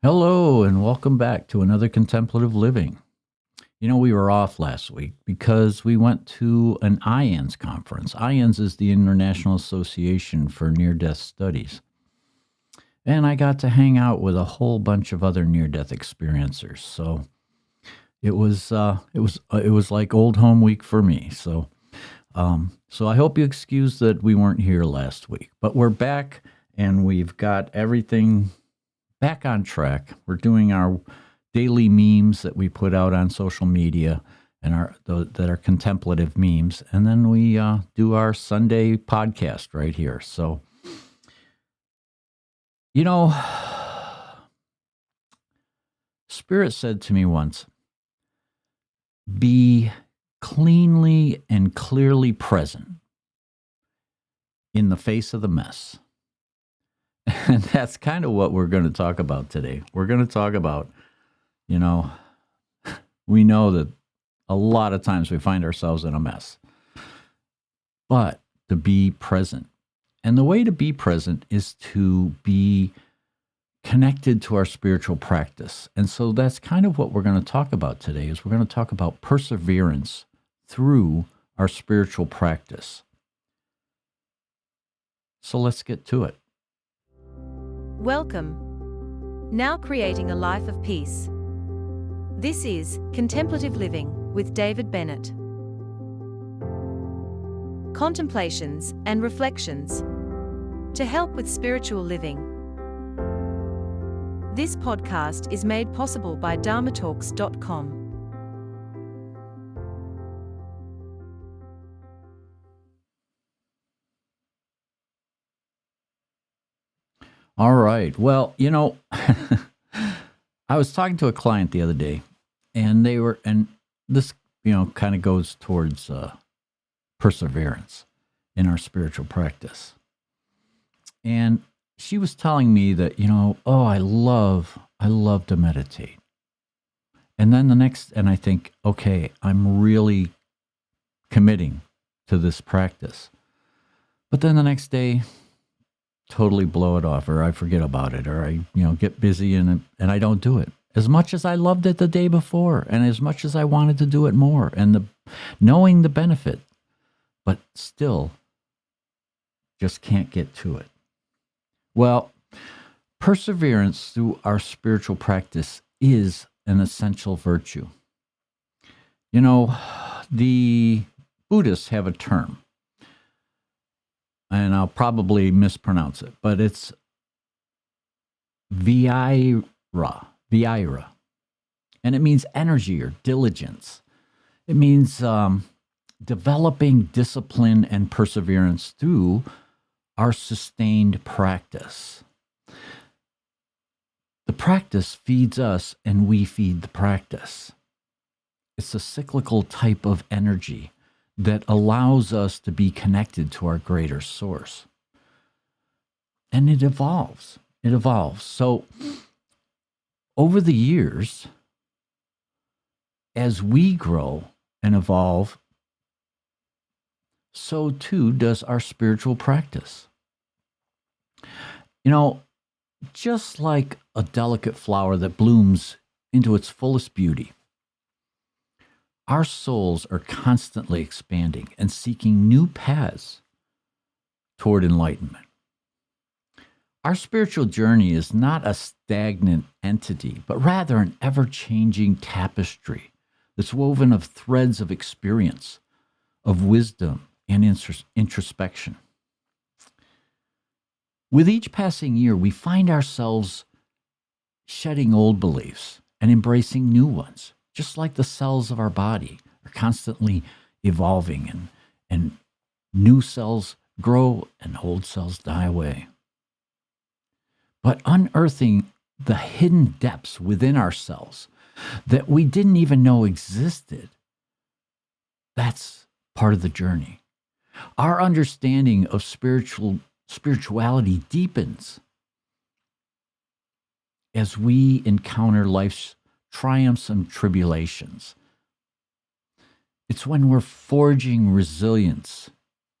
Hello, and welcome back to another Contemplative Living. We were off last week because we went to an IANS conference. IANS is the International Association for Near-Death Studies. And I got to hang out with a whole bunch of other near-death experiencers. So it was like old home week for me. So I hope you excuse that we weren't here last week. But we're back, and we've got everything back on track. We're doing our daily memes that we put out on social media and that are contemplative memes. And then we do our Sunday podcast right here. So, Spirit said to me once, be cleanly and clearly present in the face of the mess. And that's kind of what we're going to talk about today. We're going to talk about, we know that a lot of times we find ourselves in a mess, but to be present. And the way to be present is to be connected to our spiritual practice. And so that's kind of what we're going to talk about today, is we're going to talk about perseverance through our spiritual practice. So let's get to it. Welcome. Now creating a life of peace. This is Contemplative Living with David Bennett. Contemplations and reflections to help with spiritual living. This podcast is made possible by dharmatalks.com. All right. Well, I was talking to a client the other day, and this, kind of goes towards perseverance in our spiritual practice. And she was telling me that, I love to meditate. And then and I think, okay, I'm really committing to this practice. But then the next day, totally blow it off, or I forget about it, or I get busy and I don't do it as much as I loved it the day before, and as much as I wanted to do it more, and knowing the benefit, but still just can't get to it. Well, perseverance through our spiritual practice is an essential virtue. The Buddhists have a term, and I'll probably mispronounce it, but it's Vyaira, and it means energy or diligence. It means developing discipline and perseverance through our sustained practice. The practice feeds us, and we feed the practice. It's a cyclical type of energy that allows us to be connected to our greater source. And it evolves. So over the years, as we grow and evolve, so too does our spiritual practice. Just like a delicate flower that blooms into its fullest beauty, our souls are constantly expanding and seeking new paths toward enlightenment. Our spiritual journey is not a stagnant entity, but rather an ever-changing tapestry that's woven of threads of experience, of wisdom, and introspection. With each passing year, we find ourselves shedding old beliefs and embracing new ones, just like the cells of our body are constantly evolving, and new cells grow and old cells die away. But unearthing the hidden depths within ourselves that we didn't even know existed, that's part of the journey. Our understanding of spirituality deepens as we encounter life's triumphs and tribulations. It's when we're forging resilience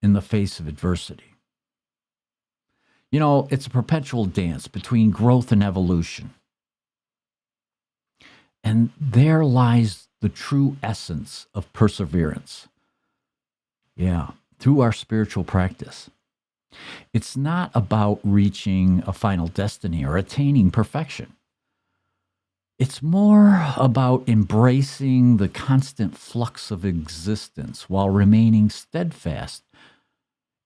in the face of adversity. It's a perpetual dance between growth and evolution. And there lies the true essence of perseverance. Yeah, through our spiritual practice. It's not about reaching a final destiny or attaining perfection. It's more about embracing the constant flux of existence while remaining steadfast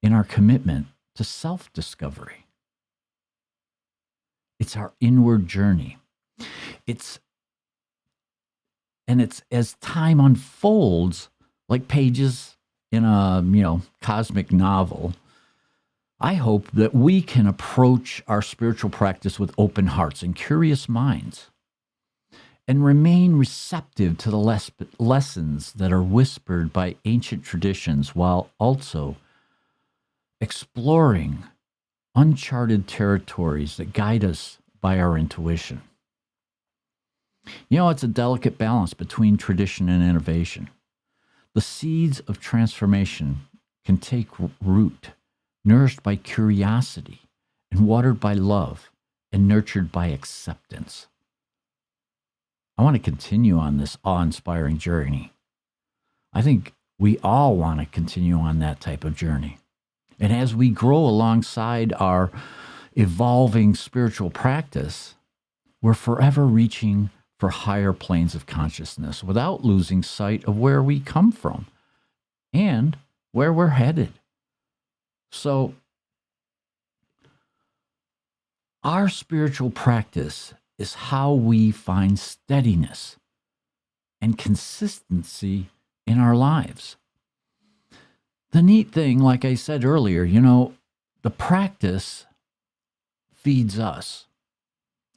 in our commitment to self-discovery. It's our inward journey. It's as time unfolds, like pages in a, cosmic novel, I hope that we can approach our spiritual practice with open hearts and curious minds and remain receptive to the lessons that are whispered by ancient traditions while also exploring uncharted territories that guide us by our intuition. It's a delicate balance between tradition and innovation. The seeds of transformation can take root, nourished by curiosity and watered by love and nurtured by acceptance. I want to continue on this awe-inspiring journey. I think we all want to continue on that type of journey. And as we grow alongside our evolving spiritual practice, we're forever reaching for higher planes of consciousness without losing sight of where we come from and where we're headed. So, our spiritual practice is how we find steadiness and consistency in our lives. The neat thing, like I said earlier, the practice feeds us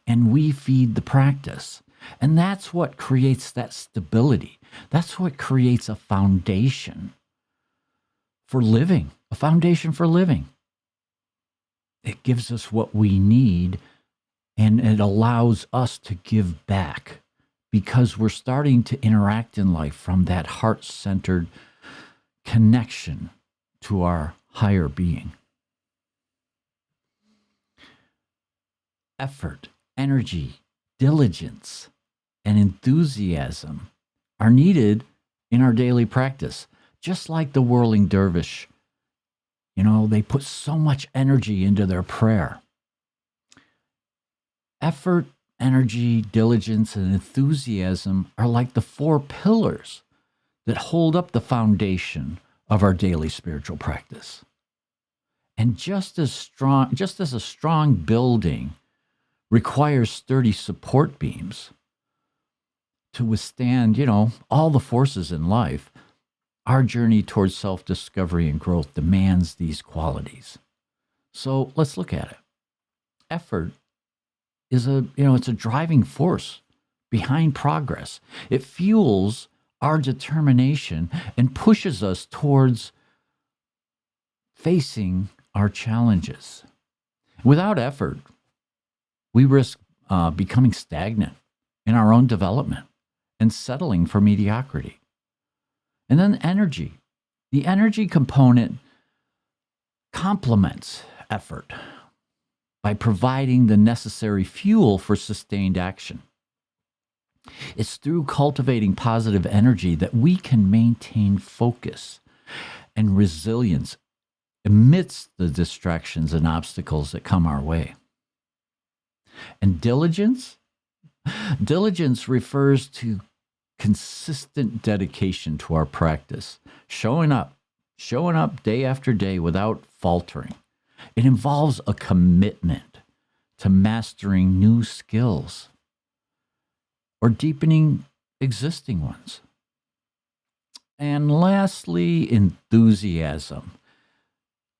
and we feed the practice. And that's what creates that stability. That's what creates a foundation for living, a foundation for living. It gives us what we need, and it allows us to give back because we're starting to interact in life from that heart-centered connection to our higher being. Effort, energy, diligence, and enthusiasm are needed in our daily practice. Just like the whirling dervish, they put so much energy into their prayer. Effort, energy, diligence, and enthusiasm are like the four pillars that hold up the foundation of our daily spiritual practice. And just as a strong building requires sturdy support beams to withstand, all the forces in life, our journey towards self-discovery and growth demands these qualities. So let's look at it. Effort is it's a driving force behind progress. It fuels our determination and pushes us towards facing our challenges. Without effort, we risk becoming stagnant in our own development and settling for mediocrity. And then energy. The energy component complements effort by providing the necessary fuel for sustained action. It's through cultivating positive energy that we can maintain focus and resilience amidst the distractions and obstacles that come our way. And diligence? Diligence refers to consistent dedication to our practice, showing up day after day without faltering. It involves a commitment to mastering new skills or deepening existing ones. And lastly, enthusiasm.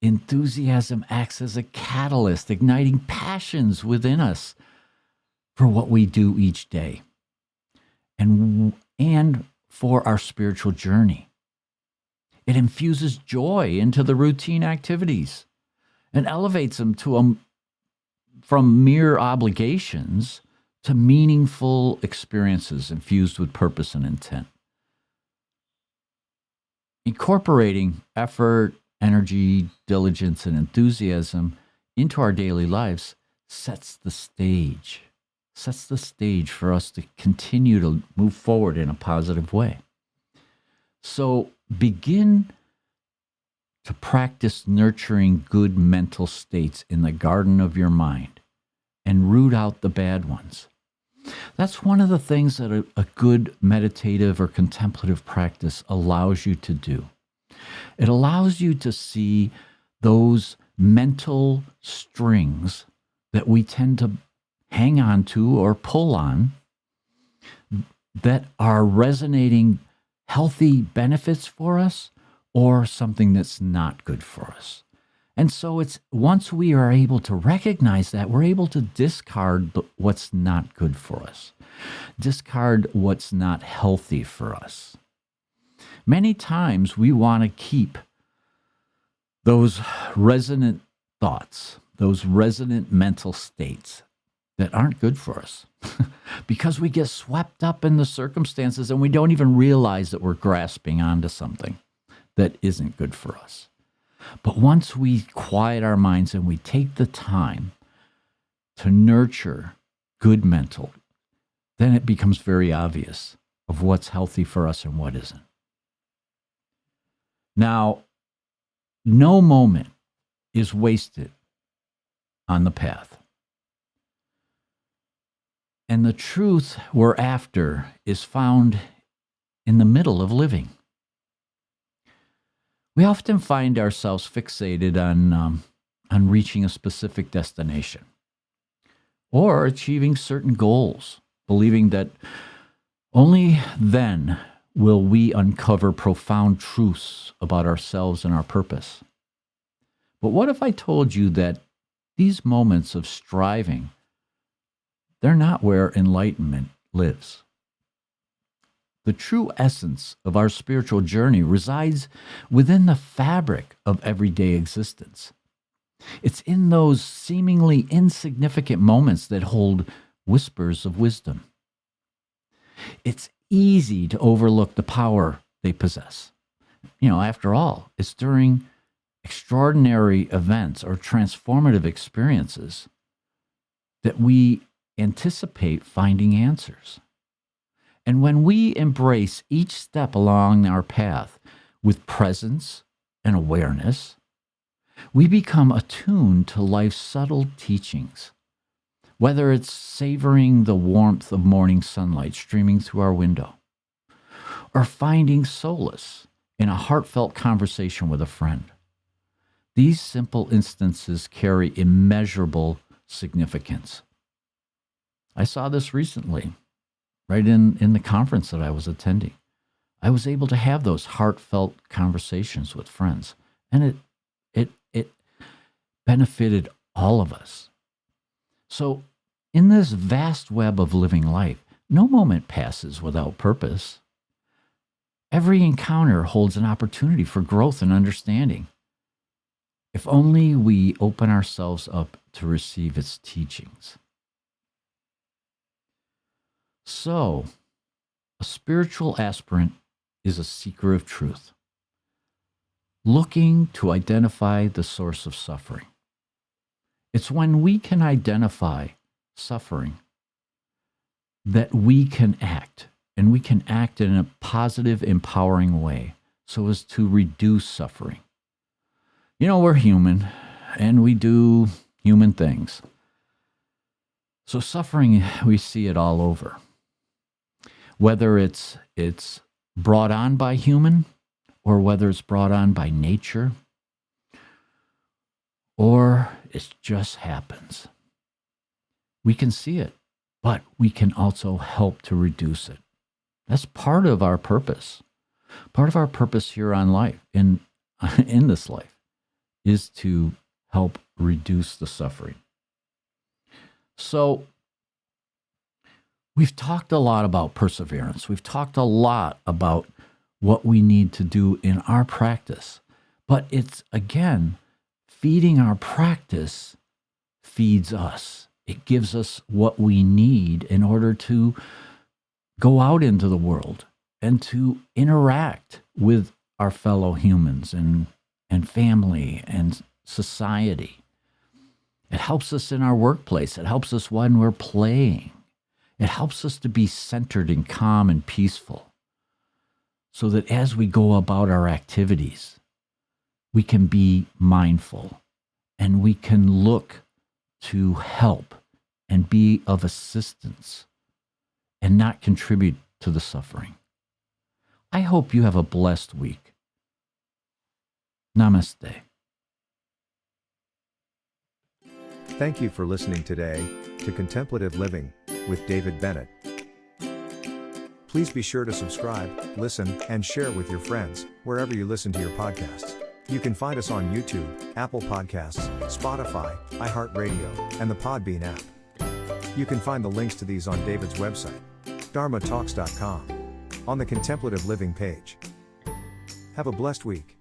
Enthusiasm acts as a catalyst, igniting passions within us for what we do each day and for our spiritual journey. It infuses joy into the routine activities and elevates them from mere obligations to meaningful experiences infused with purpose and intent. Incorporating effort, energy, diligence, and enthusiasm into our daily lives sets the stage sets the stage for us to continue to move forward in a positive way. So begin to practice nurturing good mental states in the garden of your mind and root out the bad ones. That's one of the things that a good meditative or contemplative practice allows you to do. It allows you to see those mental strings that we tend to hang on to or pull on that are resonating healthy benefits for us or something that's not good for us. And so it's once we are able to recognize that, we're able to discard what's not good for us, discard what's not healthy for us. Many times we want to keep those resonant thoughts, those resonant mental states that aren't good for us because we get swept up in the circumstances and we don't even realize that we're grasping onto something that isn't good for us. But once we quiet our minds and we take the time to nurture good mental, then it becomes very obvious of what's healthy for us and what isn't. Now, no moment is wasted on the path. And the truth we're after is found in the middle of living. We often find ourselves fixated on reaching a specific destination or achieving certain goals, believing that only then will we uncover profound truths about ourselves and our purpose. But what if I told you that these moments of striving, they're not where enlightenment lives? The true essence of our spiritual journey resides within the fabric of everyday existence. It's in those seemingly insignificant moments that hold whispers of wisdom. It's easy to overlook the power they possess. After all, it's during extraordinary events or transformative experiences that we anticipate finding answers. And when we embrace each step along our path with presence and awareness, we become attuned to life's subtle teachings. Whether it's savoring the warmth of morning sunlight streaming through our window, or finding solace in a heartfelt conversation with a friend, these simple instances carry immeasurable significance. I saw this recently, right in the conference that I was attending. I was able to have those heartfelt conversations with friends, and it benefited all of us. So in this vast web of living life, no moment passes without purpose. Every encounter holds an opportunity for growth and understanding, if only we open ourselves up to receive its teachings. So, a spiritual aspirant is a seeker of truth, looking to identify the source of suffering. It's when we can identify suffering that we can act, and we can act in a positive, empowering way so as to reduce suffering. We're human, and we do human things. So suffering, we see it all over. Whether it's brought on by human, or whether it's brought on by nature, or it just happens. We can see it, but we can also help to reduce it. That's part of our purpose. Part of our purpose here on life, in this life, is to help reduce the suffering. So, we've talked a lot about perseverance. We've talked a lot about what we need to do in our practice. But it's, again, feeding our practice feeds us. It gives us what we need in order to go out into the world and to interact with our fellow humans and family and society. It helps us in our workplace. It helps us when we're playing. It helps us to be centered and calm and peaceful, so that as we go about our activities, we can be mindful and we can look to help and be of assistance and not contribute to the suffering. I hope you have a blessed week. Namaste. Thank you for listening today to Contemplative Living with David Bennett. Please be sure to subscribe, listen, and share with your friends wherever you listen to your podcasts. You can find us on YouTube, Apple Podcasts, Spotify, iHeartRadio, and the Podbean app. You can find the links to these on David's website, dharmatalks.com, on the Contemplative Living page. Have a blessed week.